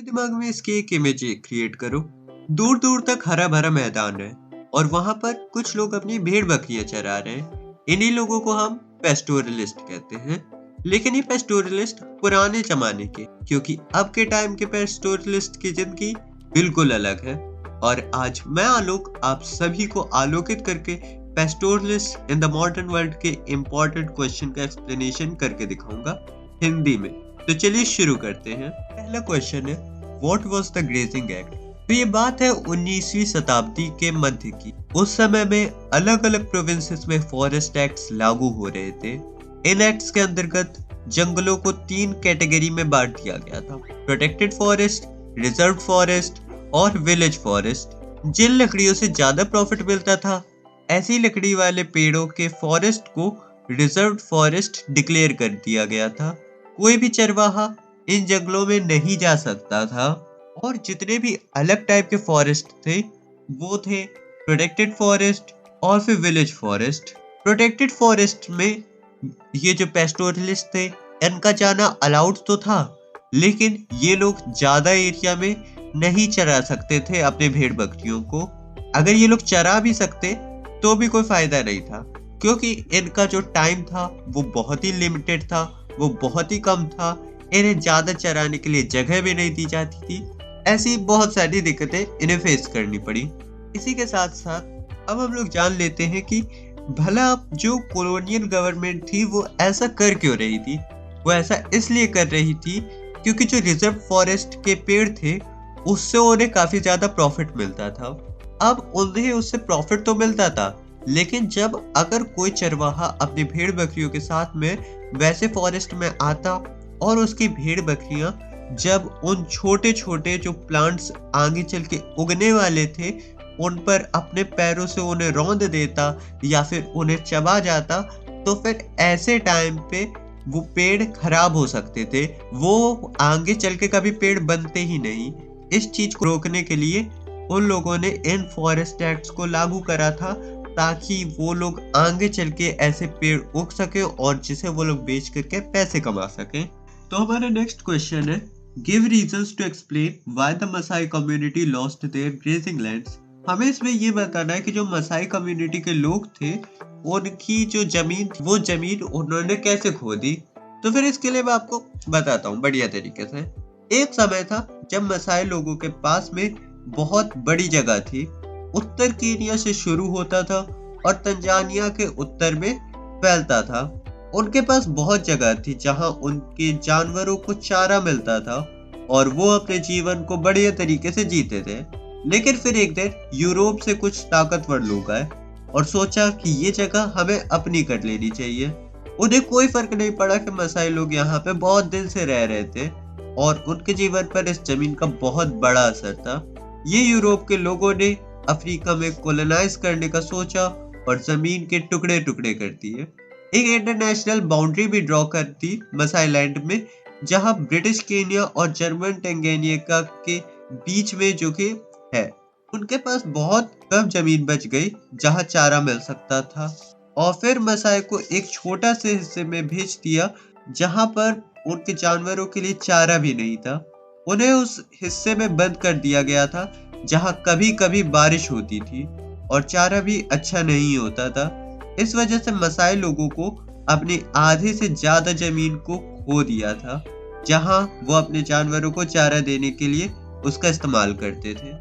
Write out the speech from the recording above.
अपने दिमाग में इसकी एक इमेज क्रिएट करो। दूर दूर तक हरा भरा मैदान है और वहां पर कुछ लोग अपनी भेड़ बकरियां चरा रहे हैं। इन्हीं लोगों को हम पेस्टोरलिस्ट कहते हैं। लेकिन ये पेस्टोरलिस्ट पुराने जमाने के, क्योंकि अब के टाइम के पेस्टोरलिस्ट की जिंदगी बिल्कुल अलग है। और आज मैं आलोक आप सभी को आलोकित करके pastoralist in the modern world के इम्पोर्टेंट क्वेश्चन का एक्सप्लेनेशन करके दिखाऊंगा हिंदी में। तो चलिए शुरू करते हैं। पहला क्वेश्चन है, what was the grazing act? तो ये बात है 19वीं शताब्दी के मध्य की। उस समय में अलग अलग प्रोविंसेस में फॉरेस्ट एक्ट्स लागू हो रहे थे। इन एक्ट्स के अंतर्गत जंगलों को 3 कैटेगरी में बांट दिया गया था, प्रोटेक्टेड फॉरेस्ट, रिजर्व फॉरेस्ट और विलेज फॉरेस्ट। जिन लकड़ियों से ज्यादा प्रॉफिट मिलता था, ऐसी लकड़ी वाले पेड़ों के फॉरेस्ट को रिजर्व फॉरेस्ट डिक्लेयर कर दिया गया था। कोई भी चरवाहा इन जंगलों में नहीं जा सकता था। और जितने भी अलग टाइप के फॉरेस्ट थे वो थे प्रोटेक्टेड फॉरेस्ट और फिर विलेज फॉरेस्ट। प्रोटेक्टेड फॉरेस्ट में ये जो पेस्टोरलिस्ट थे इनका जाना अलाउड तो था, लेकिन ये लोग ज्यादा एरिया में नहीं चरा सकते थे अपने भेड़ बकरियों को। अगर ये लोग चरा भी सकते तो भी कोई फायदा नहीं था, क्योंकि इनका जो टाइम था वो बहुत ही लिमिटेड था, वो बहुत ही कम था। इन्हें ज्यादा चराने के लिए जगह भी नहीं दी जाती थी। ऐसी बहुत सारी दिक्कतें इन्हें फेस करनी पड़ी। इसी के साथ साथ अब हम लोग जान लेते हैं कि भला जो कॉलोनियल गवर्नमेंट थी वो ऐसा कर क्यों रही थी। वो ऐसा इसलिए कर रही थी क्योंकि जो रिजर्व फॉरेस्ट के पेड़ थे उससे उन्हें काफी ज्यादा प्रॉफिट मिलता था। अब उन्हें उससे प्रॉफिट तो मिलता था, लेकिन जब अगर कोई चरवाहा अपनी भेड़ बकरियों के साथ में वैसे फॉरेस्ट में आता और उसकी भेड़ बकरियां जब उन छोटे छोटे जो प्लांट्स आगे चल के उगने वाले थे उन पर अपने पैरों से उन्हें रौंद देता या फिर उन्हें चबा जाता, तो फिर ऐसे टाइम पे वो पेड़ खराब हो सकते थे। वो आगे चल के कभी पेड़ बनते ही नहीं। इस चीज को रोकने के लिए उन लोगों ने इन फॉरेस्ट एक्ट्स को लागू करा था, ताकि वो लोग आगे चल के ऐसे पेड़ उग सके और जिसे वो लोग बेच करके पैसे कमा सके। तो हमारा नेक्स्ट क्वेश्चन है, give reasons to explain why the Maasai community lost their grazing lands. हमें इसमें ये बताना है कि जो मसाई कम्युनिटी के लोग थे उनकी जो जमीन थी वो जमीन उन्होंने कैसे खो दी। तो फिर इसके लिए मैं आपको बताता हूँ बढ़िया तरीके से। एक समय था जब मसाई लोगों के पास में बहुत बड़ी जगह थी। उत्तर केनिया से शुरू होता था और तंजानिया के उत्तर में फैलता था। उनके पास बहुत जगह थी जहां उनके जानवरों को चारा मिलता था और वो अपने जीवन को बढ़िया तरीके से जीते थे। लेकिन फिर एक दिन यूरोप से कुछ ताकतवर लोग आए और सोचा कि ये जगह हमें अपनी कर लेनी चाहिए। उन्हें कोई फर्क नहीं पड़ा कि मसाई लोग यहाँ पे बहुत दिन से रह रहे थे और उनके जीवन पर इस जमीन का बहुत बड़ा असर था। ये यूरोप के लोगों ने अफ्रीका में कॉलोनाइज करने का सोचा और जमीन के टुकड़े टुकड़े कर दिए। एक इंटरनेशनल बाउंड्री भी ड्रॉ कर दी मसाई लैंड में, जहां ब्रिटिश केनिया और जर्मन टंगेनिका के बीच में जो कि है। उनके पास बहुत कम जमीन बच गई जहां चारा मिल सकता था और फिर मसाई को एक छोटा से हिस्से में भेज दिया जहां पर उनके जानवरों के लिए चारा भी नहीं था। उन्हें उस हिस्से में बंद कर दिया गया था जहां कभी कभी बारिश होती थी और चारा भी अच्छा नहीं होता था। इस वजह से मसाई लोगों को अपनी आधे से ज्यादा जमीन को खो दिया था, जहां वो अपने जानवरों को चारा देने के लिए उसका इस्तेमाल करते थे।